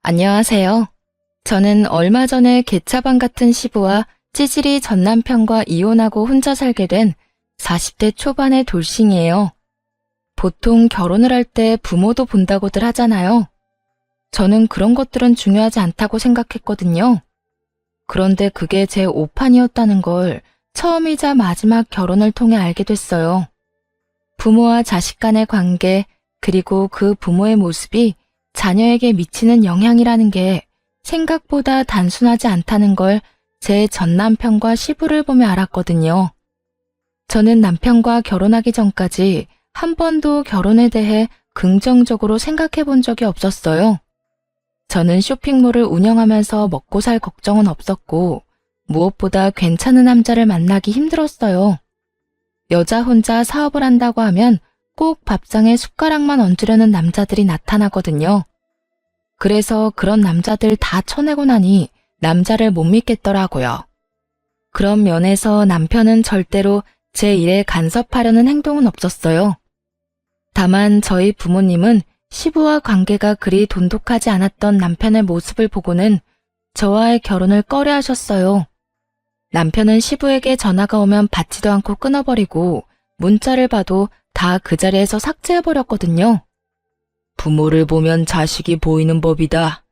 안녕하세요. 저는 얼마 전에 개차반 같은 시부와 찌질이 전 남편과 이혼하고 혼자 살게 된 40대 초반의 돌싱이에요. 보통 결혼을 할 때 부모도 본다고들 하잖아요. 저는 그런 것들은 중요하지 않다고 생각했거든요. 그런데 그게 제 오판이었다는 걸 처음이자 마지막 결혼을 통해 알게 됐어요. 부모와 자식 간의 관계, 그리고 그 부모의 모습이 자녀에게 미치는 영향이라는 게 생각보다 단순하지 않다는 걸 제 전 남편과 시부를 보며 알았거든요. 저는 남편과 결혼하기 전까지 한 번도 결혼에 대해 긍정적으로 생각해 본 적이 없었어요. 저는 쇼핑몰을 운영하면서 먹고 살 걱정은 없었고, 무엇보다 괜찮은 남자를 만나기 힘들었어요. 여자 혼자 사업을 한다고 하면 꼭 밥상에 숟가락만 얹으려는 남자들이 나타나거든요. 그래서 그런 남자들 다 쳐내고 나니 남자를 못 믿겠더라고요. 그런 면에서 남편은 절대로 제 일에 간섭하려는 행동은 없었어요. 다만 저희 부모님은 시부와 관계가 그리 돈독하지 않았던 남편의 모습을 보고는 저와의 결혼을 꺼려하셨어요. 남편은 시부에게 전화가 오면 받지도 않고 끊어버리고 문자를 봐도 다 그 자리에서 삭제해버렸거든요. 부모를 보면 자식이 보이는 법이다.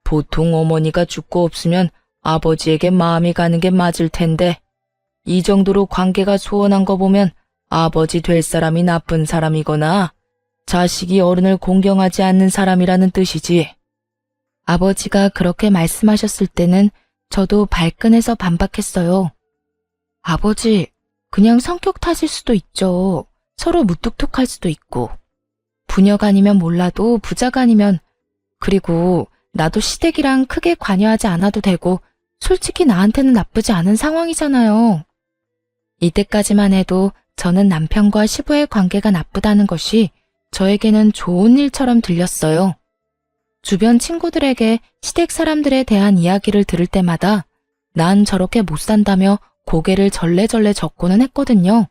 보통 어머니가 죽고 없으면 아버지에게 마음이 가는 게 맞을 텐데 이 정도로 관계가 소원한 거 보면 아버지 될 사람이 나쁜 사람이거나 자식이 어른을 공경하지 않는 사람이라는 뜻이지. 아버지가 그렇게 말씀하셨을 때는 저도 발끈해서 반박했어요. 아버지, 그냥 성격 탓일 수도 있죠. 서로 무뚝뚝할 수도 있고. 부녀가 아니면 몰라도 부자가 아니면, 그리고 나도 시댁이랑 크게 관여하지 않아도 되고 솔직히 나한테는 나쁘지 않은 상황이잖아요. 이때까지만 해도 저는 남편과 시부의 관계가 나쁘다는 것이 저에게는 좋은 일처럼 들렸어요. 주변 친구들에게 시댁 사람들에 대한 이야기를 들을 때마다 난 저렇게 못 산다며 고개를 절레절레 젓고는 했거든요.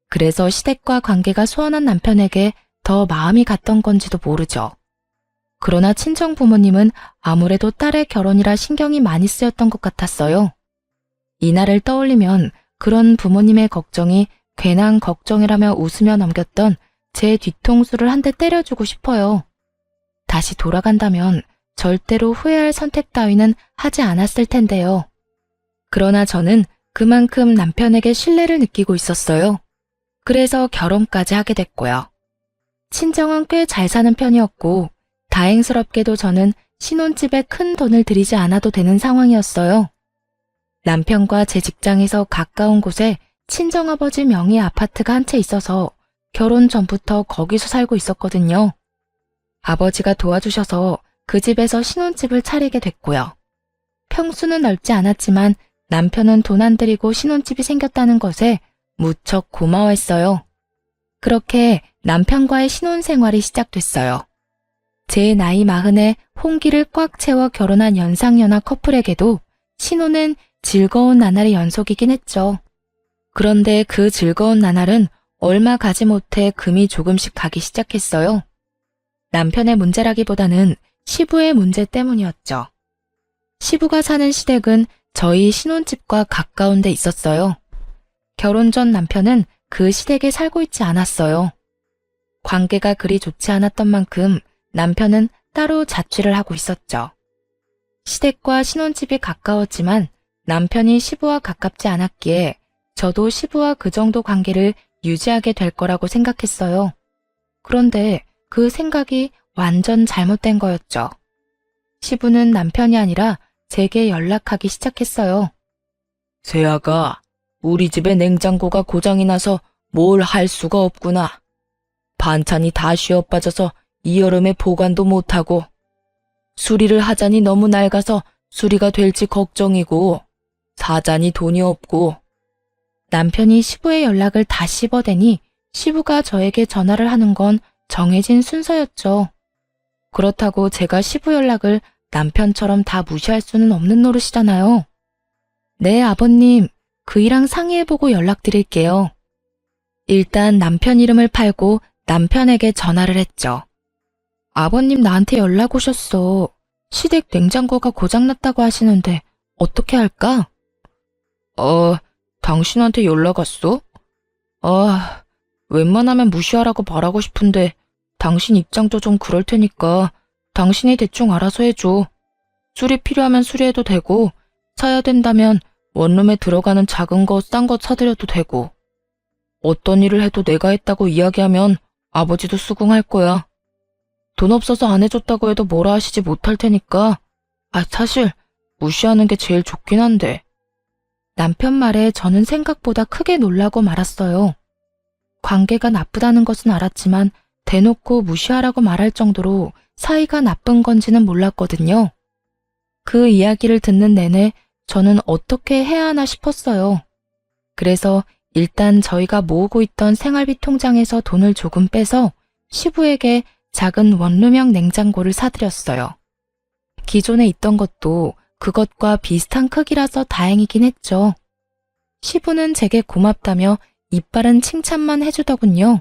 그래서 시댁과 관계가 소원한 남편에게 더 마음이 갔던 건지도 모르죠. 그러나 친정 부모님은 아무래도 딸의 결혼이라 신경이 많이 쓰였던 것 같았어요. 이날을 떠올리면 그런 부모님의 걱정이 괜한 걱정이라며 웃으며 넘겼던 제 뒤통수를 한 대 때려주고 싶어요. 다시 돌아간다면 절대로 후회할 선택 따위는 하지 않았을 텐데요. 그러나 저는 그만큼 남편에게 신뢰를 느끼고 있었어요. 그래서 결혼까지 하게 됐고요. 친정은 꽤 잘 사는 편이었고 다행스럽게도 저는 신혼집에 큰 돈을 들이지 않아도 되는 상황이었어요. 남편과 제 직장에서 가까운 곳에 친정아버지 명의 아파트가 한 채 있어서 결혼 전부터 거기서 살고 있었거든요. 아버지가 도와주셔서 그 집에서 신혼집을 차리게 됐고요. 평수는 넓지 않았지만 남편은 돈 안 들이고 신혼집이 생겼다는 것에 무척 고마워했어요. 그렇게 남편과의 신혼생활이 시작됐어요. 제 나이 40에 홍기를 꽉 채워 결혼한 연상연하 커플에게도 신혼은 즐거운 나날의 연속이긴 했죠. 그런데 그 즐거운 나날은 얼마 가지 못해 금이 조금씩 가기 시작했어요. 남편의 문제라기보다는 시부의 문제 때문이었죠. 시부가 사는 시댁은 저희 신혼집과 가까운 데 있었어요. 결혼 전 남편은 그 시댁에 살고 있지 않았어요. 관계가 그리 좋지 않았던 만큼 남편은 따로 자취를 하고 있었죠. 시댁과 신혼집이 가까웠지만 남편이 시부와 가깝지 않았기에 저도 시부와 그 정도 관계를 유지하게 될 거라고 생각했어요. 그런데 그 생각이 완전 잘못된 거였죠. 시부는 남편이 아니라 제게 연락하기 시작했어요. 세아가, 우리 집에 냉장고가 고장이 나서 뭘 할 수가 없구나. 반찬이 다 쉬어빠져서 이 여름에 보관도 못하고 수리를 하자니 너무 낡아서 수리가 될지 걱정이고 사자니 돈이 없고. 남편이 시부의 연락을 다 씹어대니 시부가 저에게 전화를 하는 건 정해진 순서였죠. 그렇다고 제가 시부 연락을 남편처럼 다 무시할 수는 없는 노릇이잖아요. 네, 아버님. 그이랑 상의해보고 연락드릴게요. 일단 남편 이름을 팔고 남편에게 전화를 했죠. 아버님 나한테 연락 오셨어. 시댁 냉장고가 고장났다고 하시는데 어떻게 할까? 당신한테 연락 왔어? 웬만하면 무시하라고 말하고 싶은데 당신 입장도 좀 그럴 테니까 당신이 대충 알아서 해줘. 술이 필요하면 수리해도 되고 사야 된다면 원룸에 들어가는 작은 거, 싼 거 사드려도 되고 어떤 일을 해도 내가 했다고 이야기하면 아버지도 수긍할 거야. 돈 없어서 안 해줬다고 해도 뭐라 하시지 못할 테니까 사실 무시하는 게 제일 좋긴 한데. 남편 말에 저는 생각보다 크게 놀라고 말았어요. 관계가 나쁘다는 것은 알았지만 대놓고 무시하라고 말할 정도로 사이가 나쁜 건지는 몰랐거든요. 그 이야기를 듣는 내내 저는 어떻게 해야 하나 싶었어요. 그래서 일단 저희가 모으고 있던 생활비 통장에서 돈을 조금 빼서 시부에게 작은 원룸형 냉장고를 사드렸어요. 기존에 있던 것도 그것과 비슷한 크기라서 다행이긴 했죠. 시부는 제게 고맙다며 이빨은 칭찬만 해주더군요.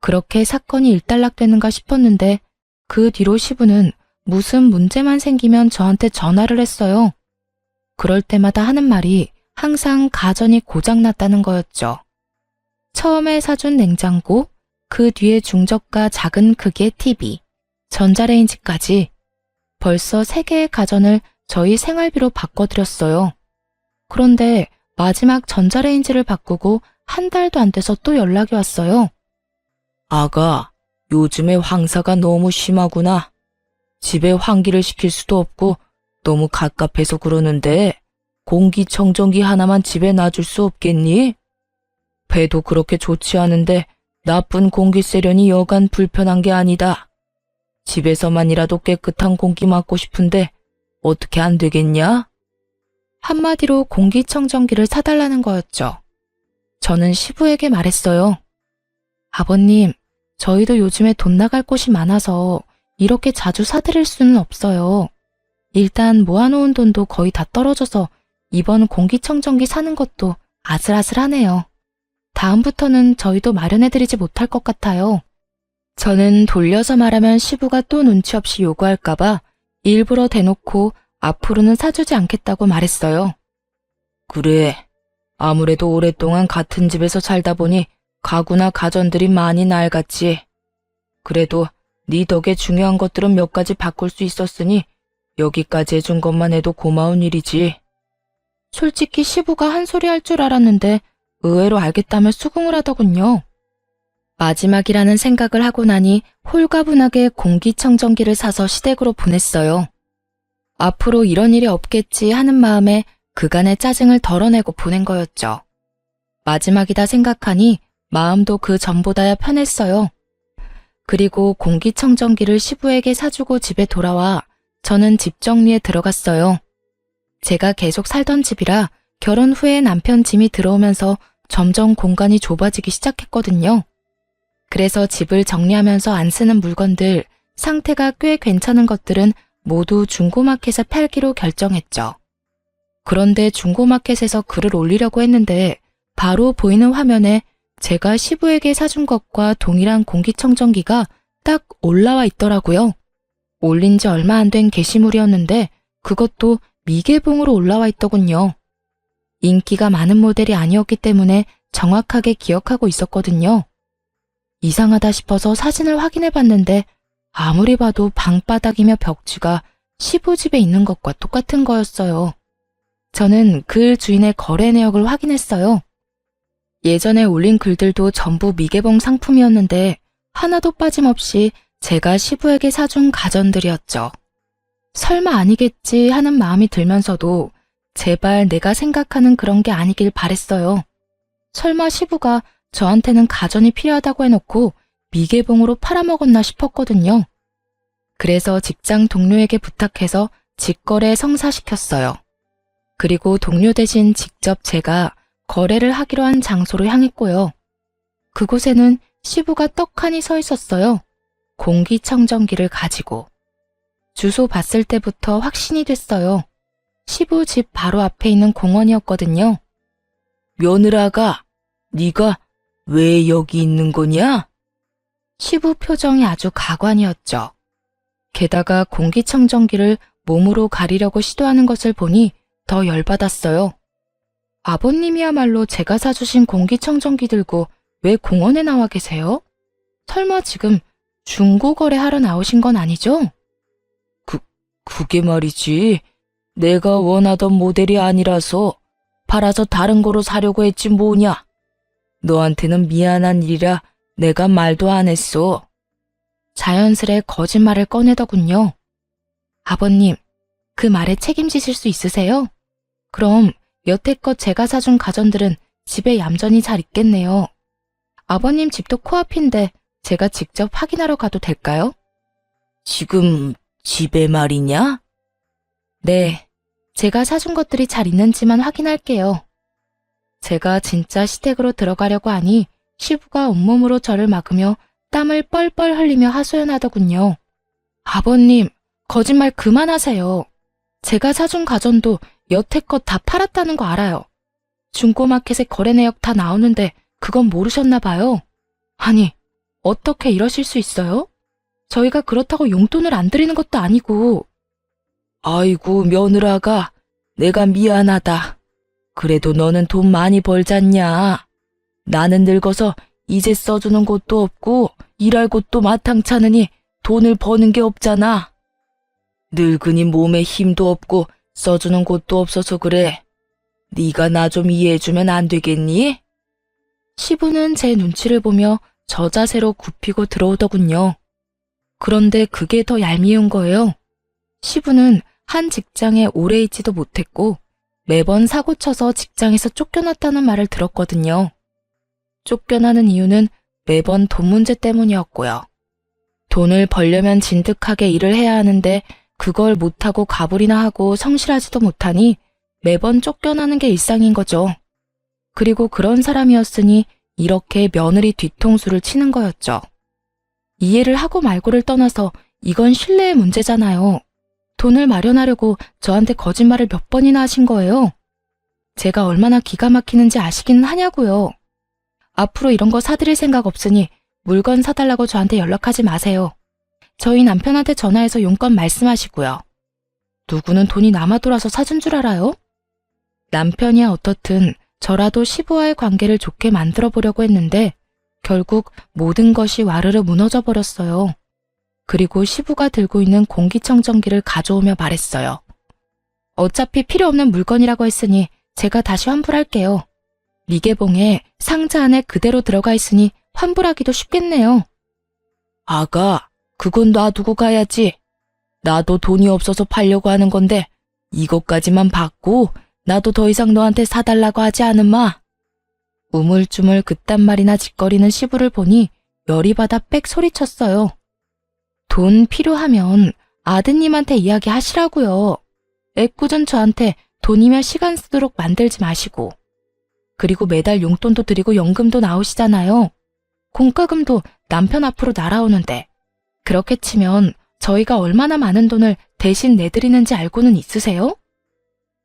그렇게 사건이 일단락되는가 싶었는데 그 뒤로 시부는 무슨 문제만 생기면 저한테 전화를 했어요. 그럴 때마다 하는 말이 항상 가전이 고장났다는 거였죠. 처음에 사준 냉장고, 그 뒤에 중저가 작은 크기의 TV, 전자레인지까지 벌써 3개의 가전을 저희 생활비로 바꿔드렸어요. 그런데 마지막 전자레인지를 바꾸고 한 달도 안 돼서 또 연락이 왔어요. 아가, 요즘에 황사가 너무 심하구나. 집에 환기를 시킬 수도 없고 너무 갑갑해서 그러는데 공기청정기 하나만 집에 놔줄 수 없겠니? 배도 그렇게 좋지 않은데 나쁜 공기 쐬려니 여간 불편한 게 아니다. 집에서만이라도 깨끗한 공기 맡고 싶은데 어떻게 안 되겠냐? 한마디로 공기청정기를 사달라는 거였죠. 저는 시부에게 말했어요. 아버님, 저희도 요즘에 돈 나갈 곳이 많아서 이렇게 자주 사드릴 수는 없어요. 일단 모아놓은 돈도 거의 다 떨어져서 이번 공기청정기 사는 것도 아슬아슬하네요. 다음부터는 저희도 마련해드리지 못할 것 같아요. 저는 돌려서 말하면 시부가 또 눈치 없이 요구할까봐 일부러 대놓고 앞으로는 사주지 않겠다고 말했어요. 그래, 아무래도 오랫동안 같은 집에서 살다 보니 가구나 가전들이 많이 낡았지. 그래도 네 덕에 중요한 것들은 몇 가지 바꿀 수 있었으니 여기까지 해준 것만 해도 고마운 일이지. 솔직히 시부가 한 소리 할 줄 알았는데 의외로 알겠다며 수긍을 하더군요. 마지막이라는 생각을 하고 나니 홀가분하게 공기청정기를 사서 시댁으로 보냈어요. 앞으로 이런 일이 없겠지 하는 마음에 그간의 짜증을 덜어내고 보낸 거였죠. 마지막이다 생각하니 마음도 그 전보다야 편했어요. 그리고 공기청정기를 시부에게 사주고 집에 돌아와 저는 집 정리에 들어갔어요. 제가 계속 살던 집이라 결혼 후에 남편 짐이 들어오면서 점점 공간이 좁아지기 시작했거든요. 그래서 집을 정리하면서 안 쓰는 물건들, 상태가 꽤 괜찮은 것들은 모두 중고마켓에 팔기로 결정했죠. 그런데 중고마켓에서 글을 올리려고 했는데 바로 보이는 화면에 제가 시부에게 사준 것과 동일한 공기청정기가 딱 올라와 있더라고요. 올린 지 얼마 안 된 게시물이었는데 그것도 미개봉으로 올라와 있더군요. 인기가 많은 모델이 아니었기 때문에 정확하게 기억하고 있었거든요. 이상하다 싶어서 사진을 확인해 봤는데 아무리 봐도 방바닥이며 벽지가 시부 집에 있는 것과 똑같은 거였어요. 저는 글 주인의 거래 내역을 확인했어요. 예전에 올린 글들도 전부 미개봉 상품이었는데 하나도 빠짐없이 제가 시부에게 사준 가전들이었죠. 설마 아니겠지 하는 마음이 들면서도 제발 내가 생각하는 그런 게 아니길 바랬어요. 설마 시부가 저한테는 가전이 필요하다고 해놓고 미개봉으로 팔아먹었나 싶었거든요. 그래서 직장 동료에게 부탁해서 직거래 성사시켰어요. 그리고 동료 대신 직접 제가 거래를 하기로 한 장소로 향했고요. 그곳에는 시부가 떡하니 서 있었어요. 공기청정기를 가지고. 주소 봤을 때부터 확신이 됐어요. 시부 집 바로 앞에 있는 공원이었거든요. 며느라가, 네가 왜 여기 있는 거냐? 시부 표정이 아주 가관이었죠. 게다가 공기청정기를 몸으로 가리려고 시도하는 것을 보니 더 열받았어요. 아버님이야말로 제가 사주신 공기청정기 들고 왜 공원에 나와 계세요? 설마 지금 중고거래 하러 나오신 건 아니죠? 그게 말이지. 내가 원하던 모델이 아니라서 팔아서 다른 거로 사려고 했지 뭐냐. 너한테는 미안한 일이라 내가 말도 안 했어. 자연스레 거짓말을 꺼내더군요. 아버님, 그 말에 책임지실 수 있으세요? 그럼 여태껏 제가 사준 가전들은 집에 얌전히 잘 있겠네요. 아버님 집도 코앞인데 제가 직접 확인하러 가도 될까요? 지금 집에 말이냐? 네, 제가 사준 것들이 잘 있는지만 확인할게요. 제가 진짜 시댁으로 들어가려고 하니 시부가 온몸으로 저를 막으며 땀을 뻘뻘 흘리며 하소연하더군요. 아버님, 거짓말 그만하세요. 제가 사준 가전도 여태껏 다 팔았다는 거 알아요. 중고마켓에 거래 내역 다 나오는데 그건 모르셨나 봐요. 아니, 어떻게 이러실 수 있어요? 저희가 그렇다고 용돈을 안 드리는 것도 아니고. 아이고, 며느라가, 내가 미안하다. 그래도 너는 돈 많이 벌잖냐. 나는 늙어서 이제 써주는 곳도 없고 일할 곳도 마땅찮으니 돈을 버는 게 없잖아. 늙으니 몸에 힘도 없고 써주는 곳도 없어서 그래. 네가 나 좀 이해해주면 안 되겠니? 시부는 제 눈치를 보며 저 자세로 굽히고 들어오더군요. 그런데 그게 더 얄미운 거예요. 시부는 한 직장에 오래 있지도 못했고 매번 사고쳐서 직장에서 쫓겨났다는 말을 들었거든요. 쫓겨나는 이유는 매번 돈 문제 때문이었고요. 돈을 벌려면 진득하게 일을 해야 하는데 그걸 못하고 가불이나 하고 성실하지도 못하니 매번 쫓겨나는 게 일상인 거죠. 그리고 그런 사람이었으니 이렇게 며느리 뒤통수를 치는 거였죠. 이해를 하고 말고를 떠나서 이건 신뢰의 문제잖아요. 돈을 마련하려고 저한테 거짓말을 몇 번이나 하신 거예요. 제가 얼마나 기가 막히는지 아시기는 하냐고요. 앞으로 이런 거 사드릴 생각 없으니 물건 사달라고 저한테 연락하지 마세요. 저희 남편한테 전화해서 용건 말씀하시고요. 누구는 돈이 남아 돌아서 사준 줄 알아요? 남편이야 어떻든 저라도 시부와의 관계를 좋게 만들어 보려고 했는데 결국 모든 것이 와르르 무너져 버렸어요. 그리고 시부가 들고 있는 공기청정기를 가져오며 말했어요. 어차피 필요 없는 물건이라고 했으니 제가 다시 환불할게요. 미개봉에 상자 안에 그대로 들어가 있으니 환불하기도 쉽겠네요. 아가, 그건 놔두고 가야지. 나도 돈이 없어서 팔려고 하는 건데 이것까지만 받고 나도 더 이상 너한테 사달라고 하지 않으마. 우물쭈물 그딴 말이나 짓거리는 시부를 보니 열이 받아 빽 소리쳤어요. 돈 필요하면 아드님한테 이야기하시라고요. 애꿎은 저한테 돈이며 시간 쓰도록 만들지 마시고. 그리고 매달 용돈도 드리고 연금도 나오시잖아요. 공과금도 남편 앞으로 날아오는데 그렇게 치면 저희가 얼마나 많은 돈을 대신 내드리는지 알고는 있으세요?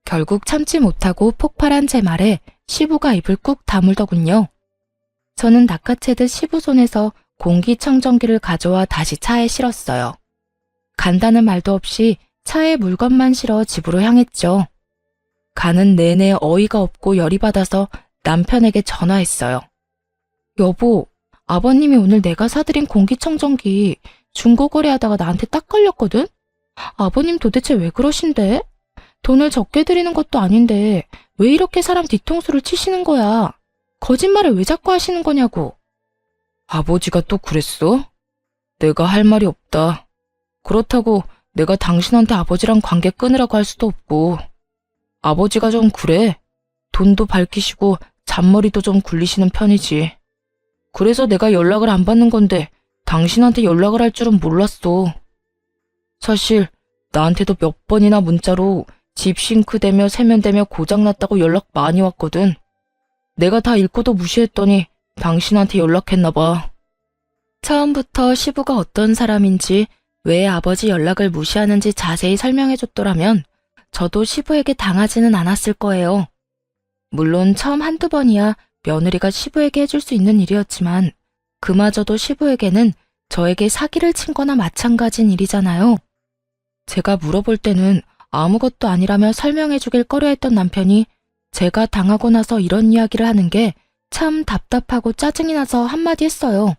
결국 참지 못하고 폭발한 제 말에 시부가 입을 꾹 다물더군요. 저는 낚아채듯 시부 손에서 공기청정기를 가져와 다시 차에 실었어요. 간다는 말도 없이 차에 물건만 실어 집으로 향했죠. 가는 내내 어이가 없고 열이 받아서 남편에게 전화했어요. 여보, 아버님이 오늘 내가 사드린 공기청정기 중고거래하다가 나한테 딱 걸렸거든? 아버님 도대체 왜 그러신데? 돈을 적게 드리는 것도 아닌데 왜 이렇게 사람 뒤통수를 치시는 거야? 거짓말을 왜 자꾸 하시는 거냐고. 아버지가 또 그랬어? 내가 할 말이 없다. 그렇다고 내가 당신한테 아버지랑 관계 끊으라고 할 수도 없고. 아버지가 좀 그래. 돈도 밝히시고 잔머리도 좀 굴리시는 편이지. 그래서 내가 연락을 안 받는 건데 당신한테 연락을 할 줄은 몰랐어. 사실 나한테도 몇 번이나 문자로 집 싱크대며 세면대며 고장났다고 연락 많이 왔거든. 내가 다 읽고도 무시했더니 당신한테 연락했나 봐. 처음부터 시부가 어떤 사람인지 왜 아버지 연락을 무시하는지 자세히 설명해줬더라면 저도 시부에게 당하지는 않았을 거예요. 물론 처음 한두 번이야 며느리가 시부에게 해줄 수 있는 일이었지만 그마저도 시부에게는 저에게 사기를 친 거나 마찬가지인 일이잖아요. 제가 물어볼 때는 아무것도 아니라며 설명해 주길 꺼려했던 남편이 제가 당하고 나서 이런 이야기를 하는 게 참 답답하고 짜증이 나서 한마디 했어요.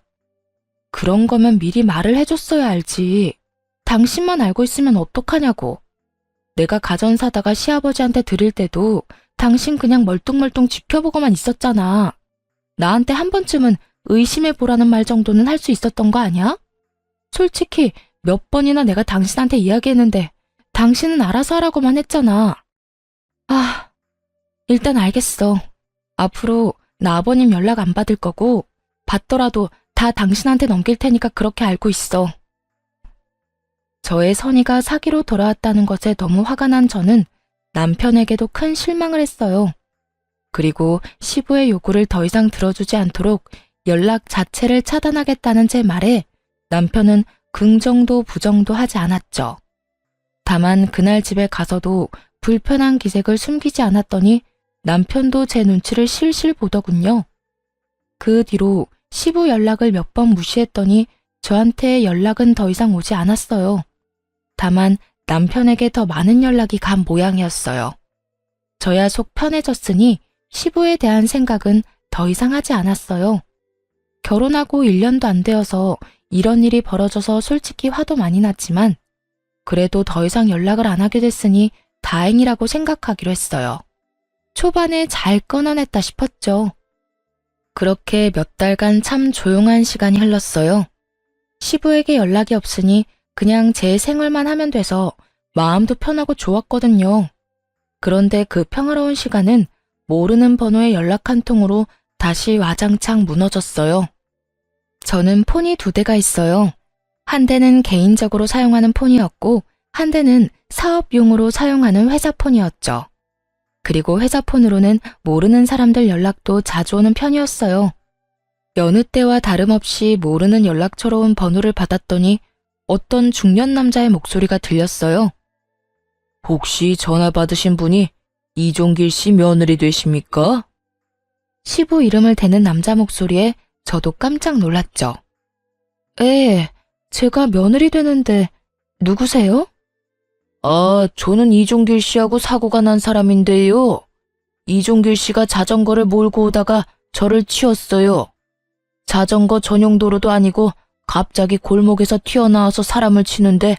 그런 거면 미리 말을 해줬어야 알지. 당신만 알고 있으면 어떡하냐고. 내가 가전 사다가 시아버지한테 드릴 때도 당신 그냥 멀뚱멀뚱 지켜보고만 있었잖아. 나한테 한 번쯤은 의심해보라는 말 정도는 할 수 있었던 거 아니야? 솔직히 몇 번이나 내가 당신한테 이야기했는데 당신은 알아서 하라고만 했잖아. 일단 알겠어. 앞으로 나 아버님 연락 안 받을 거고 받더라도 다 당신한테 넘길 테니까 그렇게 알고 있어. 저의 선의가 사기로 돌아왔다는 것에 너무 화가 난 저는 남편에게도 큰 실망을 했어요. 그리고 시부의 요구를 더 이상 들어주지 않도록 연락 자체를 차단하겠다는 제 말에 남편은 긍정도 부정도 하지 않았죠. 다만 그날 집에 가서도 불편한 기색을 숨기지 않았더니 남편도 제 눈치를 실실 보더군요. 그 뒤로 시부 연락을 몇 번 무시했더니 저한테 연락은 더 이상 오지 않았어요. 다만 남편에게 더 많은 연락이 간 모양이었어요. 저야 속 편해졌으니 시부에 대한 생각은 더 이상 하지 않았어요. 결혼하고 1년도 안 되어서 이런 일이 벌어져서 솔직히 화도 많이 났지만 그래도 더 이상 연락을 안 하게 됐으니 다행이라고 생각하기로 했어요. 초반에 잘 끊어냈다 싶었죠. 그렇게 몇 달간 참 조용한 시간이 흘렀어요. 시부에게 연락이 없으니 그냥 제 생활만 하면 돼서 마음도 편하고 좋았거든요. 그런데 그 평화로운 시간은 모르는 번호의 연락 한 통으로 다시 와장창 무너졌어요. 저는 폰이 2대가 있어요. 한 대는 개인적으로 사용하는 폰이었고 한 대는 사업용으로 사용하는 회사 폰이었죠. 그리고 회사 폰으로는 모르는 사람들 연락도 자주 오는 편이었어요. 여느 때와 다름없이 모르는 연락처로 온 번호를 받았더니 어떤 중년 남자의 목소리가 들렸어요. 혹시 전화 받으신 분이 이종길 씨 며느리 되십니까? 시부 이름을 대는 남자 목소리에 저도 깜짝 놀랐죠. 제가 며느리 되는데 누구세요? 저는 이종길 씨하고 사고가 난 사람인데요. 이종길 씨가 자전거를 몰고 오다가 저를 치었어요. 자전거 전용 도로도 아니고 갑자기 골목에서 튀어나와서 사람을 치는데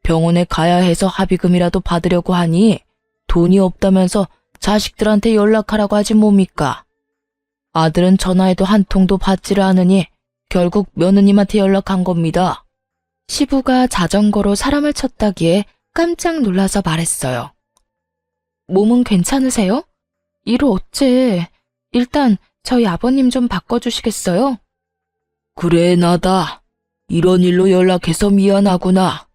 병원에 가야 해서 합의금이라도 받으려고 하니 돈이 없다면서 자식들한테 연락하라고 하지 뭡니까? 아들은 전화해도 한 통도 받지를 않으니 결국 며느님한테 연락한 겁니다. 시부가 자전거로 사람을 쳤다기에 깜짝 놀라서 말했어요. 몸은 괜찮으세요? 이를 어째. 일단 저희 아버님 좀 바꿔주시겠어요? 그래, 나다. 이런 일로 연락해서 미안하구나.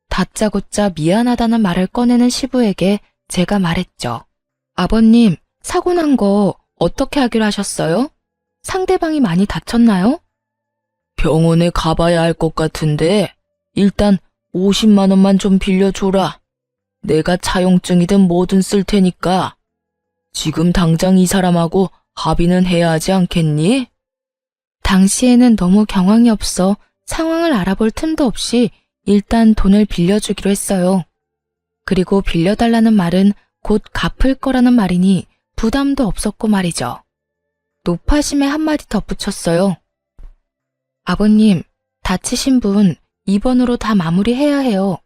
다짜고짜 미안하다는 말을 꺼내는 시부에게 제가 말했죠. 아버님, 사고 난 거 어떻게 하기로 하셨어요? 상대방이 많이 다쳤나요? 병원에 가봐야 할 것 같은데 일단 50만 원만 좀 빌려줘라. 내가 차용증이든 뭐든 쓸 테니까. 지금 당장 이 사람하고 합의는 해야 하지 않겠니? 당시에는 너무 경황이 없어 상황을 알아볼 틈도 없이 일단 돈을 빌려주기로 했어요. 그리고 빌려달라는 말은 곧 갚을 거라는 말이니 부담도 없었고 말이죠. 노파심에 한마디 덧붙였어요. 아버님, 다치신 분 입원으로 다 마무리해야 해요.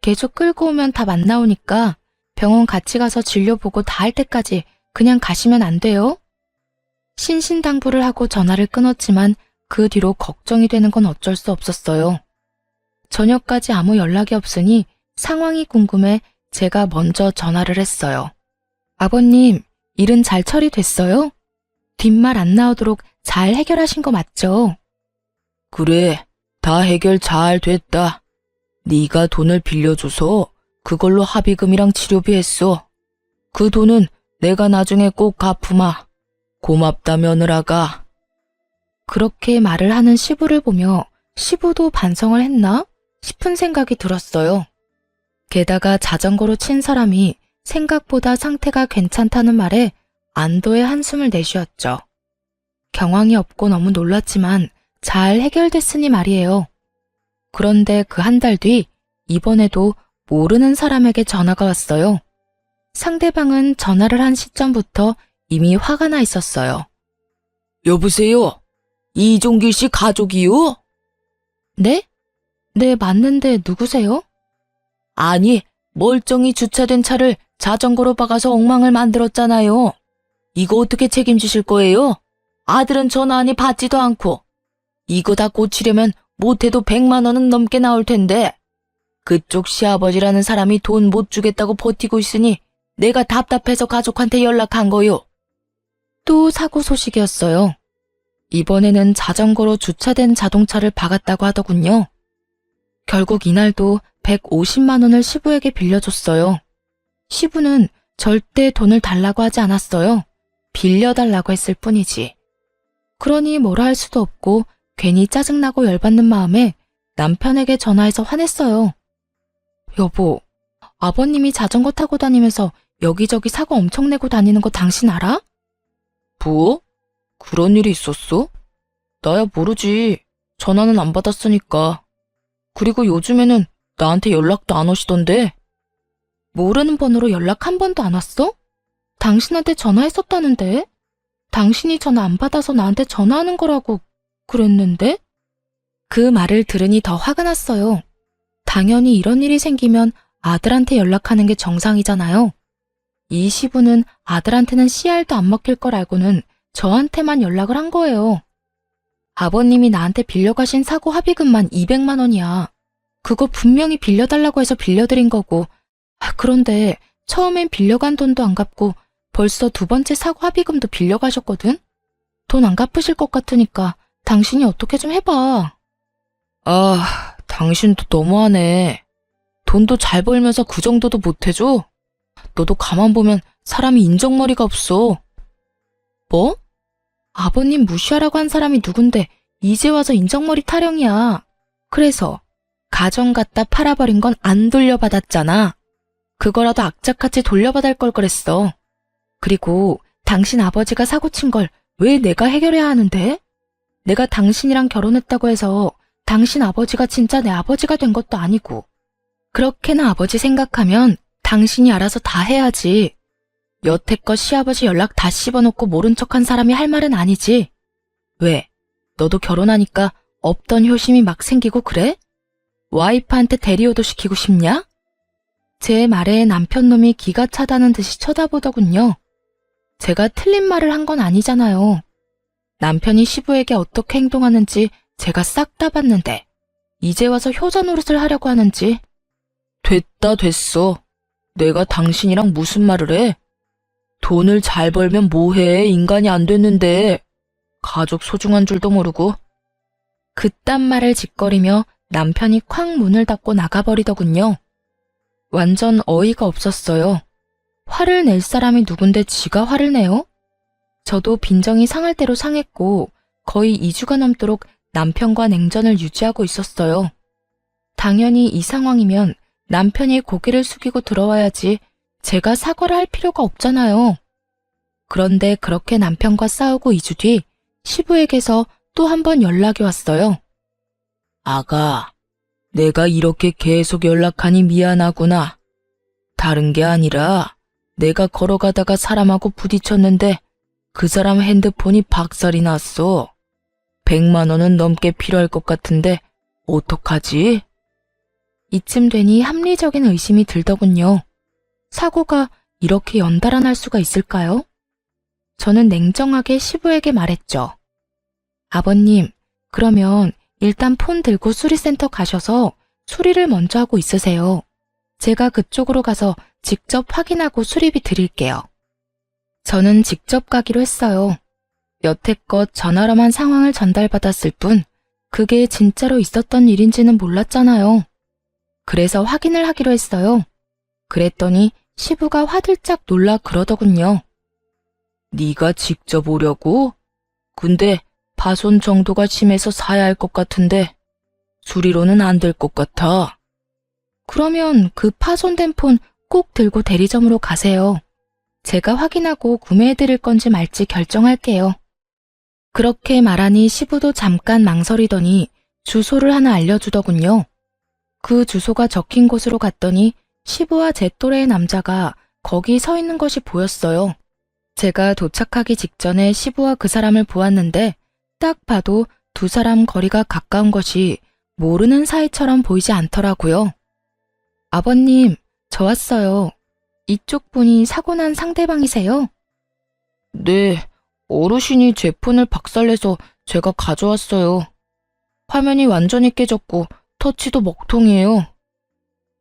계속 끌고 오면 답 안 나오니까 병원 같이 가서 진료 보고 다 할 때까지 그냥 가시면 안 돼요? 신신당부를 하고 전화를 끊었지만 그 뒤로 걱정이 되는 건 어쩔 수 없었어요. 저녁까지 아무 연락이 없으니 상황이 궁금해 제가 먼저 전화를 했어요. 아버님, 일은 잘 처리됐어요? 뒷말 안 나오도록 잘 해결하신 거 맞죠? 그래, 다 해결 잘 됐다. 네가 돈을 빌려줘서 그걸로 합의금이랑 치료비 했어. 그 돈은 내가 나중에 꼭 갚으마. 고맙다, 며느라가. 그렇게 말을 하는 시부를 보며 시부도 반성을 했나 싶은 생각이 들었어요. 게다가 자전거로 친 사람이 생각보다 상태가 괜찮다는 말에 안도의 한숨을 내쉬었죠. 경황이 없고 너무 놀랐지만 잘 해결됐으니 말이에요. 그런데 그 한 달 뒤, 이번에도 모르는 사람에게 전화가 왔어요. 상대방은 전화를 한 시점부터 이미 화가 나 있었어요. 여보세요? 이종길 씨 가족이요? 네? 네, 맞는데 누구세요? 아니, 멀쩡히 주차된 차를 자전거로 박아서 엉망을 만들었잖아요. 이거 어떻게 책임지실 거예요? 아들은 전화 안 받지도 않고. 이거 다 고치려면 못해도 100만 원은 넘게 나올 텐데. 그쪽 시아버지라는 사람이 돈 못 주겠다고 버티고 있으니 내가 답답해서 가족한테 연락한 거요. 또 사고 소식이었어요. 이번에는 자전거로 주차된 자동차를 박았다고 하더군요. 결국 이날도 150만 원을 시부에게 빌려줬어요. 시부는 절대 돈을 달라고 하지 않았어요. 빌려달라고 했을 뿐이지. 그러니 뭐라 할 수도 없고 괜히 짜증나고 열받는 마음에 남편에게 전화해서 화냈어요. 여보, 아버님이 자전거 타고 다니면서 여기저기 사고 엄청 내고 다니는 거 당신 알아? 뭐? 그런 일이 있었어? 나야 모르지. 전화는 안 받았으니까. 그리고 요즘에는 나한테 연락도 안 오시던데. 모르는 번호로 연락 한 번도 안 왔어? 당신한테 전화했었다는데? 당신이 전화 안 받아서 나한테 전화하는 거라고 그랬는데? 그 말을 들으니 더 화가 났어요. 당연히 이런 일이 생기면 아들한테 연락하는 게 정상이잖아요. 이 시부는 아들한테는 씨알도 안 먹힐 걸 알고는 저한테만 연락을 한 거예요. 아버님이 나한테 빌려가신 사고 합의금만 200만 원이야. 그거 분명히 빌려달라고 해서 빌려드린 거고. 그런데 처음엔 빌려간 돈도 안 갚고 벌써 두 번째 사고 합의금도 빌려가셨거든? 돈 안 갚으실 것 같으니까 당신이 어떻게 좀 해봐. 당신도 너무하네. 돈도 잘 벌면서 그 정도도 못해줘? 너도 가만 보면 사람이 인정머리가 없어. 뭐? 아버님 무시하라고 한 사람이 누군데 이제 와서 인정머리 타령이야. 그래서 가정 갖다 팔아버린 건 안 돌려받았잖아. 그거라도 악착같이 돌려받을 걸 그랬어. 그리고 당신 아버지가 사고친 걸 왜 내가 해결해야 하는데? 내가 당신이랑 결혼했다고 해서 당신 아버지가 진짜 내 아버지가 된 것도 아니고. 그렇게나 아버지 생각하면 당신이 알아서 다 해야지. 여태껏 시아버지 연락 다 씹어놓고 모른 척한 사람이 할 말은 아니지. 왜? 너도 결혼하니까 없던 효심이 막 생기고 그래? 와이프한테 대리호도 시키고 싶냐? 제 말에 남편놈이 기가 차다는 듯이 쳐다보더군요. 제가 틀린 말을 한 건 아니잖아요. 남편이 시부에게 어떻게 행동하는지 제가 싹 다 봤는데 이제 와서 효자 노릇을 하려고 하는지. 됐어. 내가 당신이랑 무슨 말을 해? 돈을 잘 벌면 뭐해, 인간이 안 됐는데. 가족 소중한 줄도 모르고. 그딴 말을 짓거리며 남편이 쾅 문을 닫고 나가버리더군요. 완전 어이가 없었어요. 화를 낼 사람이 누군데 지가 화를 내요? 저도 빈정이 상할 대로 상했고 거의 2주가 넘도록 남편과 냉전을 유지하고 있었어요. 당연히 이 상황이면 남편이 고개를 숙이고 들어와야지 제가 사과를 할 필요가 없잖아요. 그런데 그렇게 남편과 싸우고 2주 뒤 시부에게서 또 한 번 연락이 왔어요. 아가, 내가 이렇게 계속 연락하니 미안하구나. 다른 게 아니라 내가 걸어가다가 사람하고 부딪혔는데 그 사람 핸드폰이 박살이 났어. 100만 원은 넘게 필요할 것 같은데 어떡하지? 이쯤 되니 합리적인 의심이 들더군요. 사고가 이렇게 연달아 날 수가 있을까요? 저는 냉정하게 시부에게 말했죠. 아버님, 그러면 일단 폰 들고 수리센터 가셔서 수리를 먼저 하고 있으세요. 제가 그쪽으로 가서 직접 확인하고 수리비 드릴게요. 저는 직접 가기로 했어요. 여태껏 전화로만 상황을 전달받았을 뿐 그게 진짜로 있었던 일인지는 몰랐잖아요. 그래서 확인을 하기로 했어요. 그랬더니 시부가 화들짝 놀라 그러더군요. 네가 직접 오려고? 근데 파손 정도가 심해서 사야 할 것 같은데 수리로는 안 될 것 같아. 그러면 그 파손된 폰 꼭 들고 대리점으로 가세요. 제가 확인하고 구매해드릴 건지 말지 결정할게요. 그렇게 말하니 시부도 잠깐 망설이더니 주소를 하나 알려주더군요. 그 주소가 적힌 곳으로 갔더니 시부와 제 또래의 남자가 거기 서 있는 것이 보였어요. 제가 도착하기 직전에 시부와 그 사람을 보았는데 딱 봐도 두 사람 거리가 가까운 것이 모르는 사이처럼 보이지 않더라고요. 아버님, 저 왔어요. 이쪽 분이 사고 난 상대방이세요? 네, 어르신이 제 폰을 박살내서 제가 가져왔어요. 화면이 완전히 깨졌고 터치도 먹통이에요.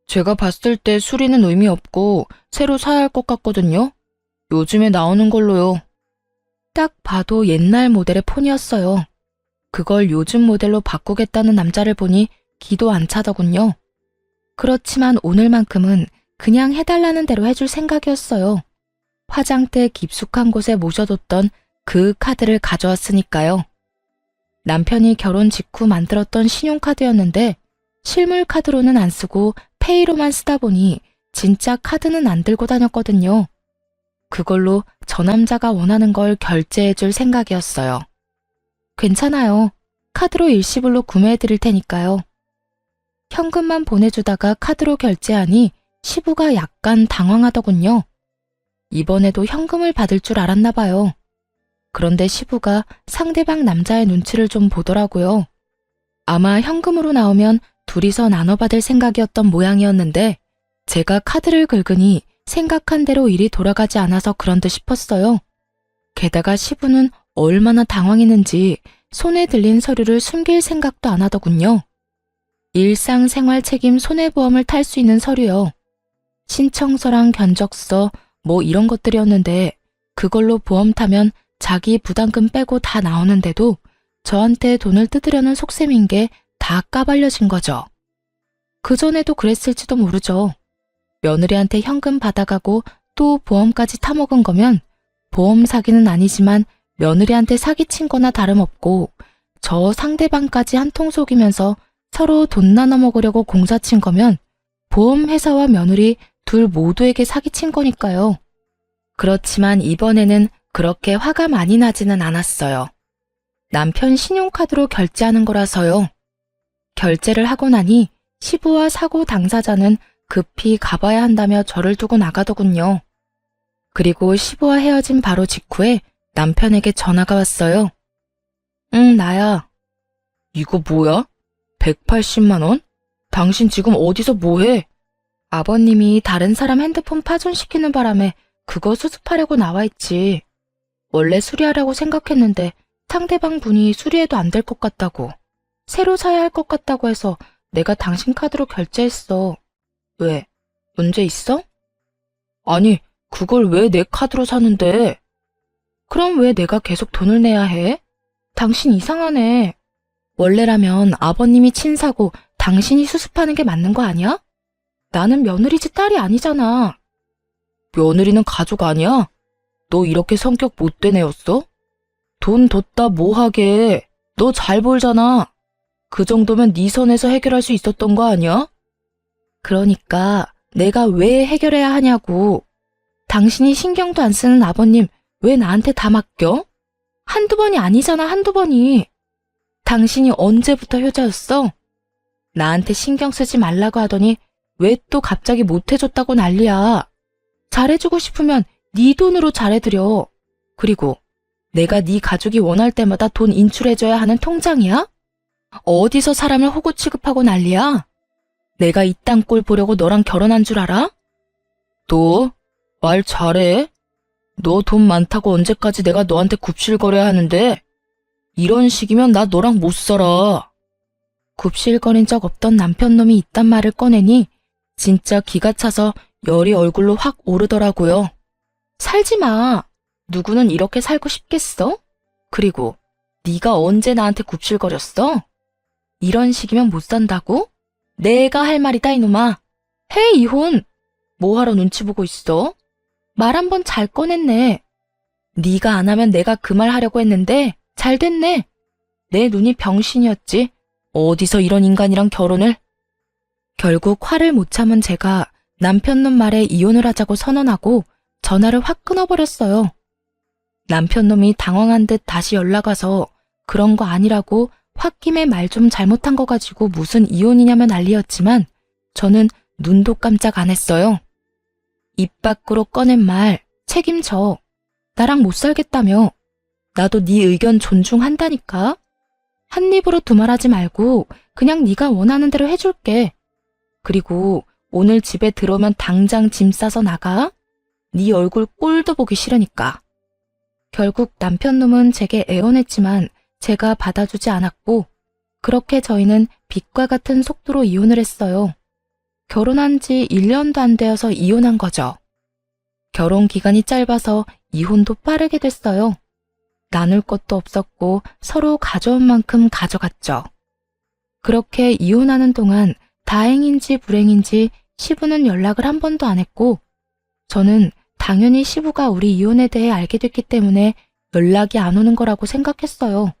제가 봤을 때 수리는 의미 없고 새로 사야 할 것 같거든요. 요즘에 나오는 걸로요. 딱 봐도 옛날 모델의 폰이었어요. 그걸 요즘 모델로 바꾸겠다는 남자를 보니 기도 안 차더군요. 그렇지만 오늘만큼은 그냥 해달라는 대로 해줄 생각이었어요. 화장대 깊숙한 곳에 모셔뒀던 그 카드를 가져왔으니까요. 남편이 결혼 직후 만들었던 신용카드였는데 실물 카드로는 안 쓰고 페이로만 쓰다 보니 진짜 카드는 안 들고 다녔거든요. 그걸로 저 남자가 원하는 걸 결제해줄 생각이었어요. 괜찮아요. 카드로 일시불로 구매해드릴 테니까요. 현금만 보내주다가 카드로 결제하니 시부가 약간 당황하더군요. 이번에도 현금을 받을 줄 알았나 봐요. 그런데 시부가 상대방 남자의 눈치를 좀 보더라고요. 아마 현금으로 나오면 둘이서 나눠받을 생각이었던 모양이었는데 제가 카드를 긁으니 생각한 대로 일이 돌아가지 않아서 그런 듯 싶었어요. 게다가 시부는 얼마나 당황했는지 손에 들린 서류를 숨길 생각도 안 하더군요. 일상생활 책임 손해보험을 탈 수 있는 서류요. 신청서랑 견적서 뭐 이런 것들이었는데 그걸로 보험 타면 자기 부담금 빼고 다 나오는데도 저한테 돈을 뜯으려는 속셈인 게 다 까발려진 거죠. 그전에도 그랬을지도 모르죠. 며느리한테 현금 받아가고 또 보험까지 타먹은 거면 보험 사기는 아니지만 며느리한테 사기친 거나 다름없고 저 상대방까지 한통 속이면서 서로 돈 나눠 먹으려고 공사친 거면 보험회사와 며느리 둘 모두에게 사기친 거니까요. 그렇지만 이번에는 그렇게 화가 많이 나지는 않았어요. 남편 신용카드로 결제하는 거라서요. 결제를 하고 나니 시부와 사고 당사자는 급히 가봐야 한다며 저를 두고 나가더군요. 그리고 시부와 헤어진 바로 직후에 남편에게 전화가 왔어요. 응, 나야. 이거 뭐야? 180만 원? 당신 지금 어디서 뭐해? 아버님이 다른 사람 핸드폰 파손시키는 바람에 그거 수습하려고 나와 있지. 원래 수리하려고 생각했는데 상대방 분이 수리해도 안 될 것 같다고. 새로 사야 할 것 같다고 해서 내가 당신 카드로 결제했어. 왜? 문제 있어? 아니, 그걸 왜 내 카드로 사는데? 그럼 왜 내가 계속 돈을 내야 해? 당신 이상하네. 원래라면 아버님이 친 사고 당신이 수습하는 게 맞는 거 아니야? 나는 며느리지 딸이 아니잖아. 며느리는 가족 아니야? 너 이렇게 성격 못된 애였어? 돈 뒀다 뭐하게. 너 잘 벌잖아. 그 정도면 네 선에서 해결할 수 있었던 거 아니야? 그러니까 내가 왜 해결해야 하냐고. 당신이 신경도 안 쓰는 아버님 왜 나한테 다 맡겨? 한두 번이 아니잖아, 한두 번이. 당신이 언제부터 효자였어? 나한테 신경 쓰지 말라고 하더니 왜 또 갑자기 못해줬다고 난리야. 잘해주고 싶으면 네 돈으로 잘해드려. 그리고 내가 네 가족이 원할 때마다 돈 인출해줘야 하는 통장이야? 어디서 사람을 호구 취급하고 난리야? 내가 이 땅 꼴 보려고 너랑 결혼한 줄 알아? 너 말 잘해. 너 돈 많다고 언제까지 내가 너한테 굽실거려야 하는데? 이런 식이면 나 너랑 못 살아. 굽실거린 적 없던 남편놈이 이딴 말을 꺼내니 진짜 기가 차서 열이 얼굴로 확 오르더라고요. 살지 마. 누구는 이렇게 살고 싶겠어? 그리고 네가 언제 나한테 굽실거렸어? 이런 식이면 못 산다고? 내가 할 말이다 이놈아. 해 이혼. 뭐하러 눈치 보고 있어? 말 한 번 잘 꺼냈네. 네가 안 하면 내가 그 말 하려고 했는데 잘 됐네. 내 눈이 병신이었지. 어디서 이런 인간이랑 결혼을. 결국 화를 못 참은 제가 남편놈 말에 이혼을 하자고 선언하고 전화를 확 끊어버렸어요. 남편놈이 당황한 듯 다시 연락 와서 그런 거 아니라고 홧김에 말 좀 잘못한 거 가지고 무슨 이혼이냐며 난리였지만 저는 눈도 깜짝 안 했어요. 입 밖으로 꺼낸 말 책임져. 나랑 못 살겠다며. 나도 네 의견 존중한다니까. 한 입으로 두말하지 말고 그냥 네가 원하는 대로 해줄게. 그리고 오늘 집에 들어오면 당장 짐 싸서 나가. 네 얼굴 꼴도 보기 싫으니까. 결국 남편놈은 제게 애원했지만 제가 받아주지 않았고 그렇게 저희는 빛과 같은 속도로 이혼을 했어요. 결혼한 지 1년도 안 되어서 이혼한 거죠. 결혼 기간이 짧아서 이혼도 빠르게 됐어요. 나눌 것도 없었고 서로 가져온 만큼 가져갔죠. 그렇게 이혼하는 동안 다행인지 불행인지 시부는 연락을 한 번도 안 했고 저는 당연히 시부가 우리 이혼에 대해 알게 됐기 때문에 연락이 안 오는 거라고 생각했어요.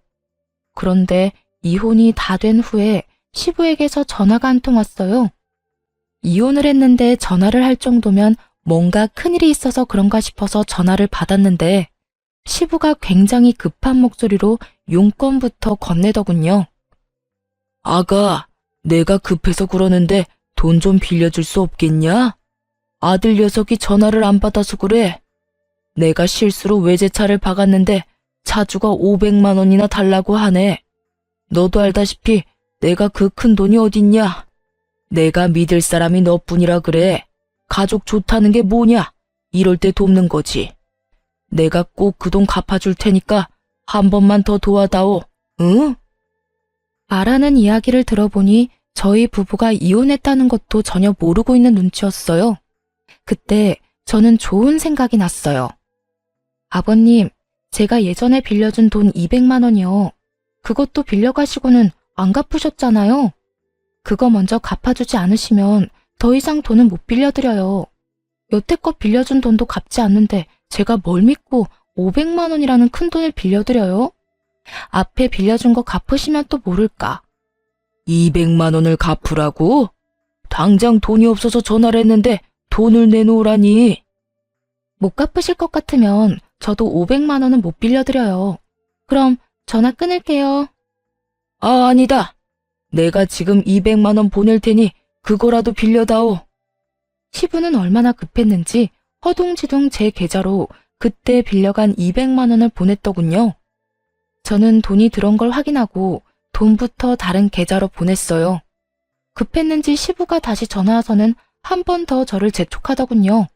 그런데 이혼이 다 된 후에 시부에게서 전화가 한 통 왔어요. 이혼을 했는데 전화를 할 정도면 뭔가 큰일이 있어서 그런가 싶어서 전화를 받았는데 시부가 굉장히 급한 목소리로 용건부터 건네더군요. 아가, 내가 급해서 그러는데 돈 좀 빌려줄 수 없겠냐? 아들 녀석이 전화를 안 받아서 그래. 내가 실수로 외제차를 박았는데 차주가 500만 원이나 달라고 하네. 너도 알다시피 내가 그 큰 돈이 어딨냐? 내가 믿을 사람이 너뿐이라 그래. 가족 좋다는 게 뭐냐? 이럴 때 돕는 거지. 내가 꼭 그 돈 갚아줄 테니까 한 번만 더 도와다오. 응? 말하는 이야기를 들어보니 저희 부부가 이혼했다는 것도 전혀 모르고 있는 눈치였어요. 그때 저는 좋은 생각이 났어요. 아버님, 제가 예전에 빌려준 돈 200만 원이요. 그것도 빌려가시고는 안 갚으셨잖아요. 그거 먼저 갚아주지 않으시면 더 이상 돈은 못 빌려드려요. 여태껏 빌려준 돈도 갚지 않는데 제가 뭘 믿고 500만 원이라는 큰 돈을 빌려드려요? 앞에 빌려준 거 갚으시면 또 모를까. 200만 원을 갚으라고? 당장 돈이 없어서 전화를 했는데 돈을 내놓으라니. 못 갚으실 것 같으면 저도 500만 원은 못 빌려드려요. 그럼 전화 끊을게요. 아, 아니다. 내가 지금 200만 원 보낼 테니 그거라도 빌려다오. 시부는 얼마나 급했는지 허둥지둥 제 계좌로 그때 빌려간 200만 원을 보냈더군요. 저는 돈이 들어온 걸 확인하고 돈부터 다른 계좌로 보냈어요. 급했는지 시부가 다시 전화와서는 한 번 더 저를 재촉하더군요.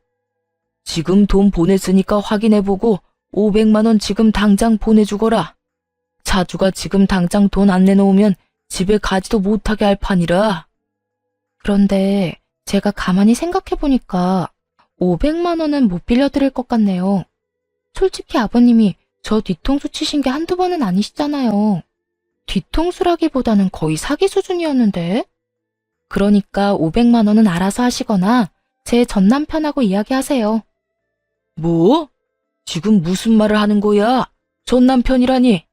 지금 돈 보냈으니까 확인해보고 500만 원 지금 당장 보내주거라. 차주가 지금 당장 돈 안 내놓으면 집에 가지도 못하게 할 판이라. 그런데 제가 가만히 생각해보니까 500만 원은 못 빌려드릴 것 같네요. 솔직히 아버님이 저 뒤통수 치신 게 한두 번은 아니시잖아요. 뒤통수라기보다는 거의 사기 수준이었는데. 그러니까 500만 원은 알아서 하시거나 제 전 남편하고 이야기하세요. 뭐? 지금 무슨 말을 하는 거야? 전 남편이라니?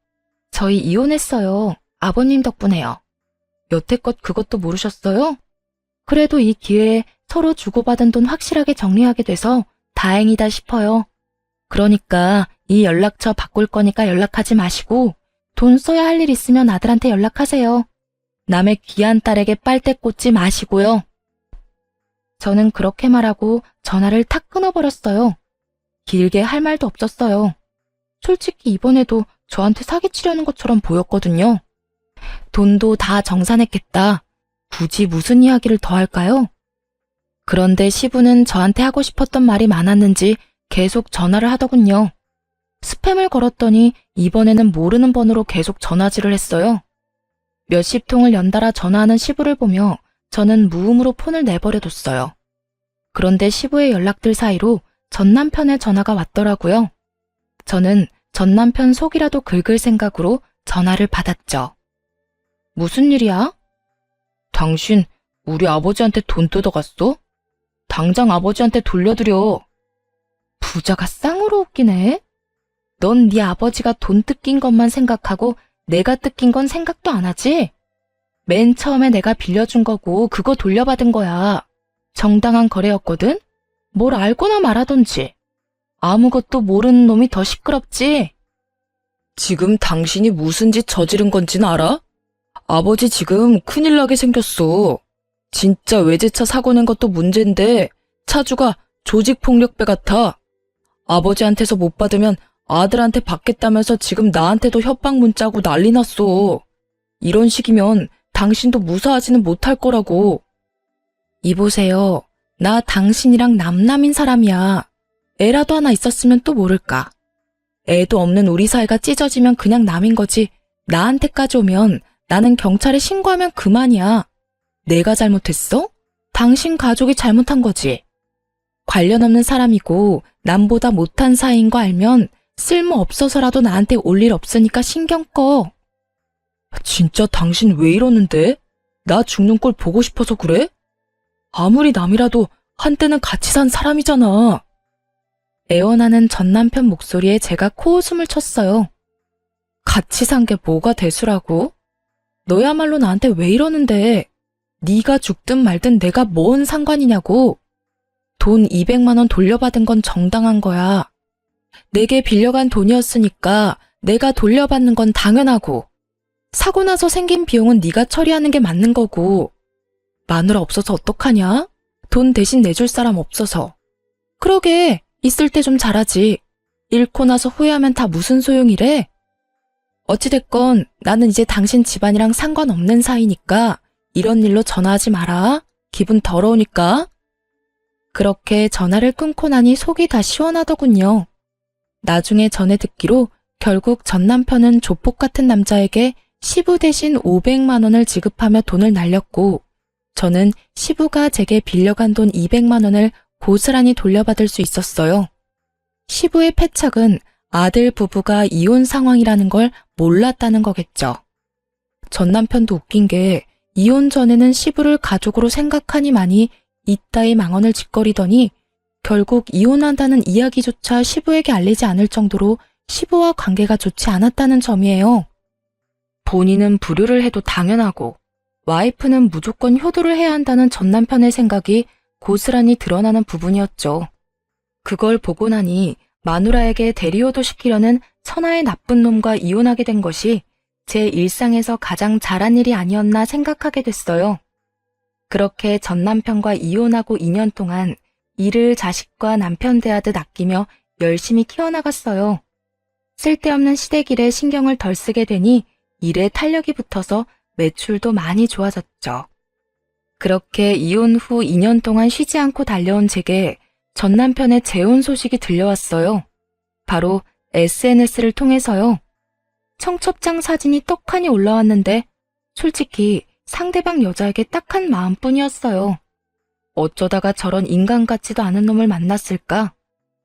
저희 이혼했어요. 아버님 덕분에요. 여태껏 그것도 모르셨어요? 그래도 이 기회에 서로 주고받은 돈 확실하게 정리하게 돼서 다행이다 싶어요. 그러니까 이 연락처 바꿀 거니까 연락하지 마시고 돈 써야 할 일 있으면 아들한테 연락하세요. 남의 귀한 딸에게 빨대 꽂지 마시고요. 저는 그렇게 말하고 전화를 탁 끊어버렸어요. 길게 할 말도 없었어요. 솔직히 이번에도 저한테 사기치려는 것처럼 보였거든요. 돈도 다 정산했겠다. 굳이 무슨 이야기를 더 할까요? 그런데 시부는 저한테 하고 싶었던 말이 많았는지 계속 전화를 하더군요. 스팸을 걸었더니 이번에는 모르는 번호로 계속 전화질을 했어요. 몇십 통을 연달아 전화하는 시부를 보며 저는 무음으로 폰을 내버려뒀어요. 그런데 시부의 연락들 사이로 전 남편의 전화가 왔더라고요. 저는 전 남편 속이라도 긁을 생각으로 전화를 받았죠. 무슨 일이야? 당신 우리 아버지한테 돈 뜯어갔어? 당장 아버지한테 돌려드려. 부자가 쌍으로 웃기네. 넌 네 아버지가 돈 뜯긴 것만 생각하고 내가 뜯긴 건 생각도 안 하지? 맨 처음에 내가 빌려준 거고 그거 돌려받은 거야. 정당한 거래였거든? 뭘 알고나 말하던지. 아무것도 모르는 놈이 더 시끄럽지? 지금 당신이 무슨 짓 저지른 건지는 알아? 아버지 지금 큰일 나게 생겼어. 진짜 외제차 사고 낸 것도 문제인데 차주가 조직폭력배 같아. 아버지한테서 못 받으면 아들한테 받겠다면서 지금 나한테도 협박 문자고 난리 났어. 이런 식이면 당신도 무사하지는 못할 거라고. 이보세요. 나 당신이랑 남남인 사람이야. 애라도 하나 있었으면 또 모를까. 애도 없는 우리 사이가 찢어지면 그냥 남인 거지. 나한테까지 오면 나는 경찰에 신고하면 그만이야. 내가 잘못했어? 당신 가족이 잘못한 거지. 관련 없는 사람이고 남보다 못한 사이인 거 알면 쓸모 없어서라도 나한테 올 일 없으니까 신경 꺼. 진짜 당신 왜 이러는데? 나 죽는 꼴 보고 싶어서 그래? 아무리 남이라도 한때는 같이 산 사람이잖아. 애원하는 전 남편 목소리에 제가 코웃음을 쳤어요. 같이 산 게 뭐가 대수라고? 너야말로 나한테 왜 이러는데? 네가 죽든 말든 내가 뭔 상관이냐고. 돈 200만 원 돌려받은 건 정당한 거야. 내게 빌려간 돈이었으니까 내가 돌려받는 건 당연하고. 사고 나서 생긴 비용은 네가 처리하는 게 맞는 거고. 마누라 없어서 어떡하냐? 돈 대신 내줄 사람 없어서. 그러게 있을 때 좀 잘하지. 잃고 나서 후회하면 다 무슨 소용이래? 어찌됐건 나는 이제 당신 집안이랑 상관없는 사이니까 이런 일로 전화하지 마라. 기분 더러우니까. 그렇게 전화를 끊고 나니 속이 다 시원하더군요. 나중에 전해 듣기로 결국 전 남편은 조폭 같은 남자에게 시부 대신 500만 원을 지급하며 돈을 날렸고 저는 시부가 제게 빌려간 돈 200만 원을 고스란히 돌려받을 수 있었어요. 시부의 패착은 아들 부부가 이혼 상황이라는 걸 몰랐다는 거겠죠. 전 남편도 웃긴 게 이혼 전에는 시부를 가족으로 생각하니만이 이따위 망언을 짓거리더니 결국 이혼한다는 이야기조차 시부에게 알리지 않을 정도로 시부와 관계가 좋지 않았다는 점이에요. 본인은 불효를 해도 당연하고 와이프는 무조건 효도를 해야 한다는 전 남편의 생각이 고스란히 드러나는 부분이었죠. 그걸 보고 나니 마누라에게 대리효도 시키려는 천하의 나쁜 놈과 이혼하게 된 것이 제 일상에서 가장 잘한 일이 아니었나 생각하게 됐어요. 그렇게 전 남편과 이혼하고 2년 동안 일을 자식과 남편 대하듯 아끼며 열심히 키워나갔어요. 쓸데없는 시댁일에 신경을 덜 쓰게 되니 일에 탄력이 붙어서 매출도 많이 좋아졌죠. 그렇게 이혼 후 2년 동안 쉬지 않고 달려온 제게 전 남편의 재혼 소식이 들려왔어요. 바로 SNS를 통해서요. 청첩장 사진이 떡하니 올라왔는데 솔직히 상대방 여자에게 딱한 마음뿐이었어요. 어쩌다가 저런 인간 같지도 않은 놈을 만났을까?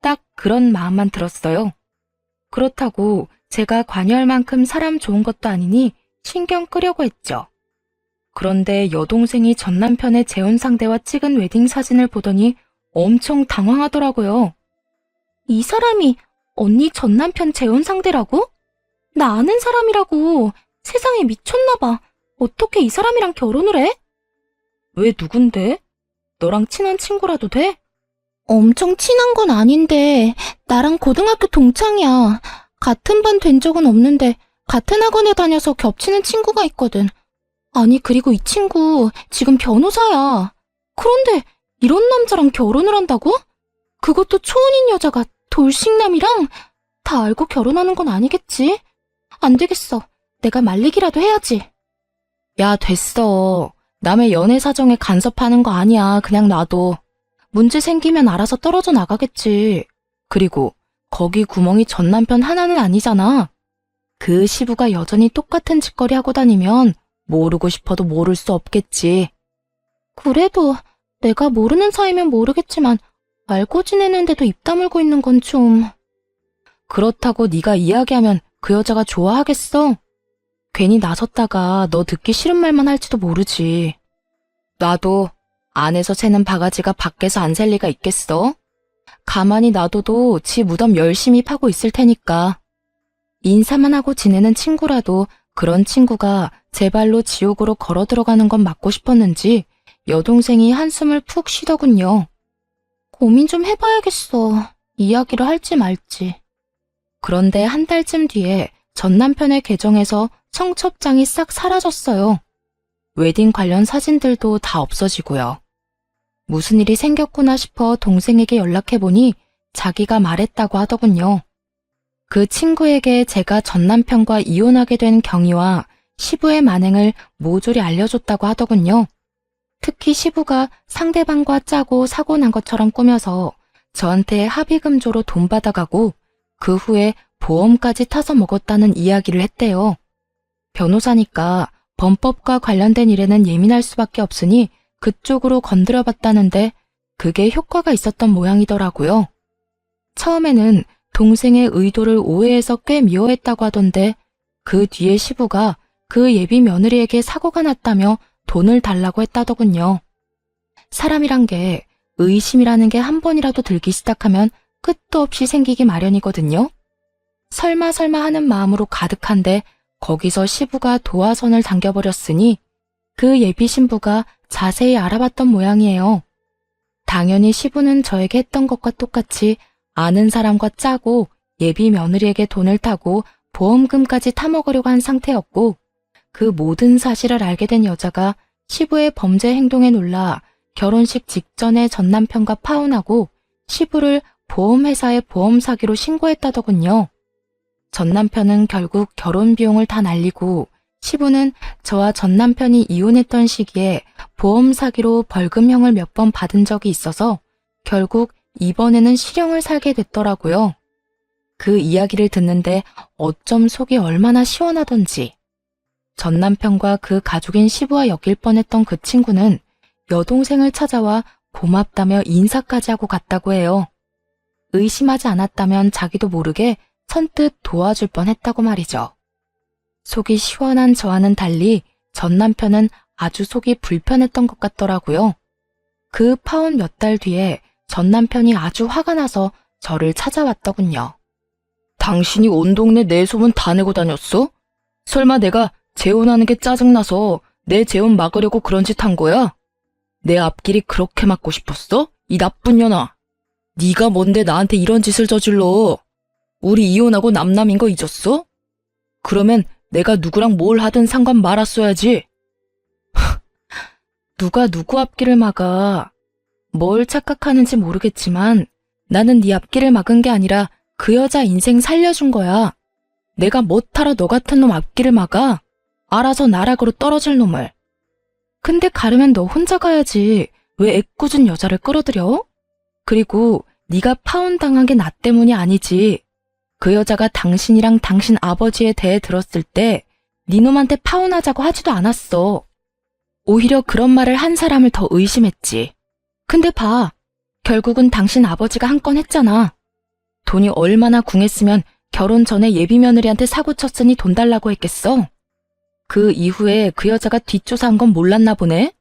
딱 그런 마음만 들었어요. 그렇다고 제가 관여할 만큼 사람 좋은 것도 아니니 신경 끄려고 했죠. 그런데 여동생이 전 남편의 재혼 상대와 찍은 웨딩 사진을 보더니 엄청 당황하더라고요. 이 사람이 언니 전 남편 재혼 상대라고? 나 아는 사람이라고. 세상에 미쳤나 봐. 어떻게 이 사람이랑 결혼을 해? 왜 누군데? 너랑 친한 친구라도 돼? 엄청 친한 건 아닌데 나랑 고등학교 동창이야. 같은 반 된 적은 없는데 같은 학원에 다녀서 겹치는 친구가 있거든. 아니 그리고 이 친구 지금 변호사야. 그런데 이런 남자랑 결혼을 한다고? 그것도 초혼인 여자가 돌싱남이랑? 다 알고 결혼하는 건 아니겠지? 안 되겠어. 내가 말리기라도 해야지. 야, 됐어. 남의 연애 사정에 간섭하는 거 아니야. 그냥 놔둬. 문제 생기면 알아서 떨어져 나가겠지. 그리고 거기 구멍이 전 남편 하나는 아니잖아. 그 시부가 여전히 똑같은 짓거리 하고 다니면 모르고 싶어도 모를 수 없겠지. 그래도 내가 모르는 사이면 모르겠지만 알고 지내는데도 입 다물고 있는 건 좀... 그렇다고 네가 이야기하면 그 여자가 좋아하겠어? 괜히 나섰다가 너 듣기 싫은 말만 할지도 모르지. 나도 안에서 새는 바가지가 밖에서 안 셀 리가 있겠어? 가만히 놔둬도 지 무덤 열심히 파고 있을 테니까. 인사만 하고 지내는 친구라도 그런 친구가 제 발로 지옥으로 걸어 들어가는 건 막고 싶었는지 여동생이 한숨을 푹 쉬더군요. 고민 좀 해봐야겠어. 이야기를 할지 말지. 그런데 한 달쯤 뒤에 전 남편의 계정에서 청첩장이 싹 사라졌어요. 웨딩 관련 사진들도 다 없어지고요. 무슨 일이 생겼구나 싶어 동생에게 연락해보니 자기가 말했다고 하더군요. 그 친구에게 제가 전 남편과 이혼하게 된 경위와 시부의 만행을 모조리 알려줬다고 하더군요. 특히 시부가 상대방과 짜고 사고 난 것처럼 꾸며서 저한테 합의금조로 돈 받아가고 그 후에 보험까지 타서 먹었다는 이야기를 했대요. 변호사니까 범법과 관련된 일에는 예민할 수밖에 없으니 그쪽으로 건드려봤다는데 그게 효과가 있었던 모양이더라고요. 처음에는 동생의 의도를 오해해서 꽤 미워했다고 하던데 그 뒤에 시부가 그 예비 며느리에게 사고가 났다며 돈을 달라고 했다더군요. 사람이란 게 의심이라는 게 한 번이라도 들기 시작하면 끝도 없이 생기기 마련이거든요. 설마 하는 마음으로 가득한데 거기서 시부가 도화선을 당겨버렸으니 그 예비 신부가 자세히 알아봤던 모양이에요. 당연히 시부는 저에게 했던 것과 똑같이 아는 사람과 짜고 예비 며느리에게 돈을 타고 보험금까지 타먹으려고 한 상태였고 그 모든 사실을 알게 된 여자가 시부의 범죄 행동에 놀라 결혼식 직전에 전 남편과 파혼하고 시부를 보험회사에 보험 사기로 신고했다더군요. 전 남편은 결국 결혼 비용을 다 날리고 시부는 저와 전 남편이 이혼했던 시기에 보험 사기로 벌금형을 몇 번 받은 적이 있어서 결국 이번에는 실형을 살게 됐더라고요. 그 이야기를 듣는데 어쩜 속이 얼마나 시원하던지. 전 남편과 그 가족인 시부와 엮일 뻔했던 그 친구는 여동생을 찾아와 고맙다며 인사까지 하고 갔다고 해요. 의심하지 않았다면 자기도 모르게 선뜻 도와줄 뻔했다고 말이죠. 속이 시원한 저와는 달리 전 남편은 아주 속이 불편했던 것 같더라고요. 그 파혼 몇 달 뒤에 전 남편이 아주 화가 나서 저를 찾아왔더군요. 당신이 온 동네 내 소문 다 내고 다녔어? 설마 내가 재혼하는 게 짜증나서 내 재혼 막으려고 그런 짓 한 거야? 내 앞길이 그렇게 막고 싶었어? 이 나쁜 년아. 네가 뭔데 나한테 이런 짓을 저질러? 우리 이혼하고 남남인 거 잊었어? 그러면 내가 누구랑 뭘 하든 상관 말았어야지. 누가 누구 앞길을 막아. 뭘 착각하는지 모르겠지만 나는 네 앞길을 막은 게 아니라 그 여자 인생 살려준 거야. 내가 못하러 너 같은 놈 앞길을 막아? 알아서 나락으로 떨어질 놈을. 근데 가려면 너 혼자 가야지. 왜 애꿎은 여자를 끌어들여? 그리고 네가 파혼당한 게 나 때문이 아니지. 그 여자가 당신이랑 당신 아버지에 대해 들었을 때 네 놈한테 파혼하자고 하지도 않았어. 오히려 그런 말을 한 사람을 더 의심했지. 근데 봐. 결국은 당신 아버지가 한 건 했잖아. 돈이 얼마나 궁했으면 결혼 전에 예비 며느리한테 사고 쳤으니 돈 달라고 했겠어. 그 이후에 그 여자가 뒷조사한 건 몰랐나 보네?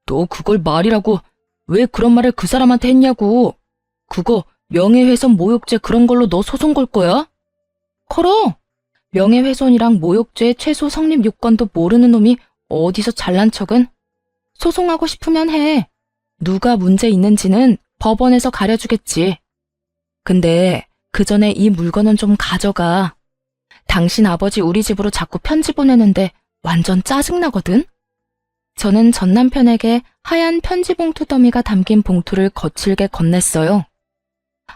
너 그걸 말이라고 왜 그런 말을 그 사람한테 했냐고. 그거 명예훼손 모욕죄 그런 걸로 너 소송 걸 거야? 걸어! 명예훼손이랑 모욕죄 최소 성립 요건도 모르는 놈이 어디서 잘난 척은? 소송하고 싶으면 해. 누가 문제 있는지는 법원에서 가려주겠지. 근데 그 전에 이 물건은 좀 가져가. 당신 아버지 우리 집으로 자꾸 편지 보내는데 완전 짜증나거든? 저는 전 남편에게 하얀 편지 봉투 더미가 담긴 봉투를 거칠게 건넸어요.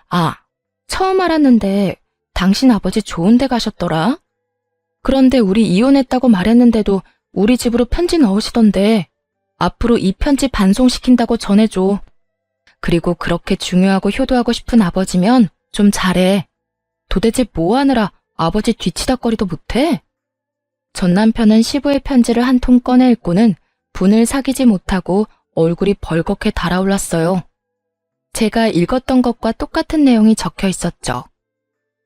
아, 처음 알았는데 당신 아버지 좋은 데 가셨더라? 그런데 우리 이혼했다고 말했는데도 우리 집으로 편지 넣으시던데 앞으로 이 편지 반송시킨다고 전해줘. 그리고 그렇게 중요하고 효도하고 싶은 아버지면 좀 잘해. 도대체 뭐 하느라 아버지 뒤치다꺼리도 못해? 전 남편은 시부의 편지를 한 통 꺼내 읽고는 분을 사귀지 못하고 얼굴이 벌겋게 달아올랐어요. 제가 읽었던 것과 똑같은 내용이 적혀 있었죠.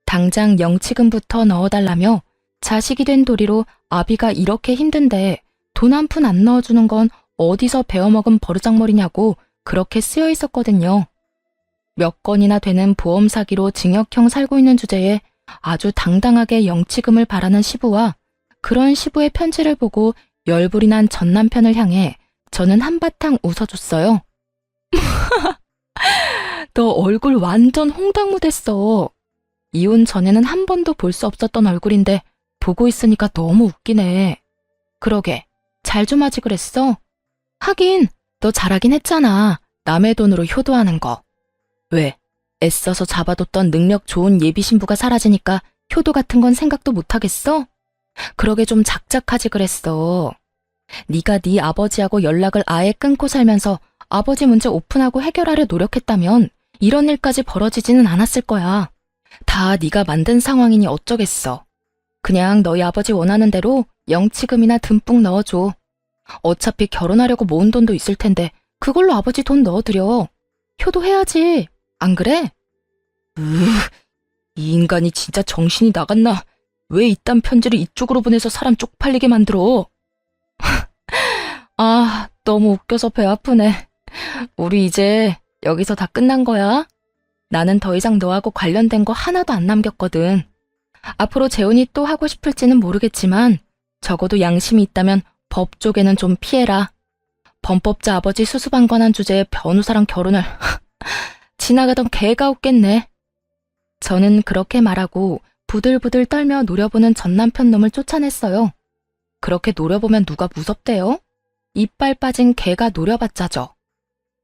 당장 영치금부터 넣어달라며 자식이 된 도리로 아비가 이렇게 힘든데 돈 한 푼 안 넣어주는 건 어디서 배워먹은 버르장머리냐고 그렇게 쓰여 있었거든요. 몇 건이나 되는 보험 사기로 징역형 살고 있는 주제에 아주 당당하게 영치금을 바라는 시부와 그런 시부의 편지를 보고 열불이 난 전 남편을 향해 저는 한바탕 웃어줬어요. 너 너 얼굴 완전 홍당무 됐어. 이혼 전에는 한 번도 볼 수 없었던 얼굴인데 보고 있으니까 너무 웃기네. 그러게, 잘 좀 하지 그랬어? 하긴, 너 잘하긴 했잖아. 남의 돈으로 효도하는 거. 왜? 애써서 잡아뒀던 능력 좋은 예비 신부가 사라지니까 효도 같은 건 생각도 못 하겠어? 그러게 좀 작작하지 그랬어. 네가 네 아버지하고 연락을 아예 끊고 살면서 아버지 문제 오픈하고 해결하려 노력했다면 이런 일까지 벌어지지는 않았을 거야. 다 네가 만든 상황이니 어쩌겠어. 그냥 너희 아버지 원하는 대로 영치금이나 듬뿍 넣어줘. 어차피 결혼하려고 모은 돈도 있을 텐데 그걸로 아버지 돈 넣어드려. 효도해야지. 안 그래? 이 인간이 진짜 정신이 나갔나? 왜 이딴 편지를 이쪽으로 보내서 사람 쪽팔리게 만들어? 아, 너무 웃겨서 배 아프네. 우리 이제 여기서 다 끝난 거야? 나는 더 이상 너하고 관련된 거 하나도 안 남겼거든. 앞으로 재훈이 또 하고 싶을지는 모르겠지만 적어도 양심이 있다면 법 쪽에는 좀 피해라. 범법자 아버지 수수방관한 주제에 변호사랑 결혼을 지나가던 개가 웃겠네. 저는 그렇게 말하고 부들부들 떨며 노려보는 전남편 놈을 쫓아냈어요. 그렇게 노려보면 누가 무섭대요? 이빨 빠진 개가 노려봤자죠.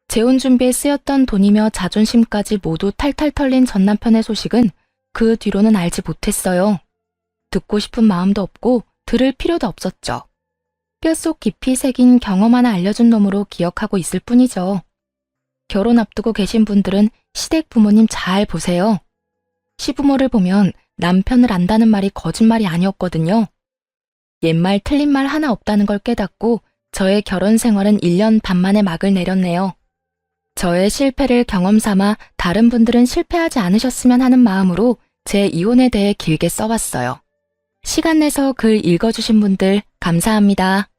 재혼 준비에 쓰였던 돈이며 자존심까지 모두 탈탈 털린 전남편의 소식은 그 뒤로는 알지 못했어요. 듣고 싶은 마음도 없고 들을 필요도 없었죠. 뼛속 깊이 새긴 경험 하나 알려준 놈으로 기억하고 있을 뿐이죠. 결혼 앞두고 계신 분들은 시댁 부모님 잘 보세요. 시부모를 보면 남편을 안다는 말이 거짓말이 아니었거든요. 옛말 틀린 말 하나 없다는 걸 깨닫고 저의 결혼 생활은 1년 반 만에 막을 내렸네요. 저의 실패를 경험 삼아 다른 분들은 실패하지 않으셨으면 하는 마음으로 제 이혼에 대해 길게 써봤어요. 시간 내서 글 읽어주신 분들 감사합니다.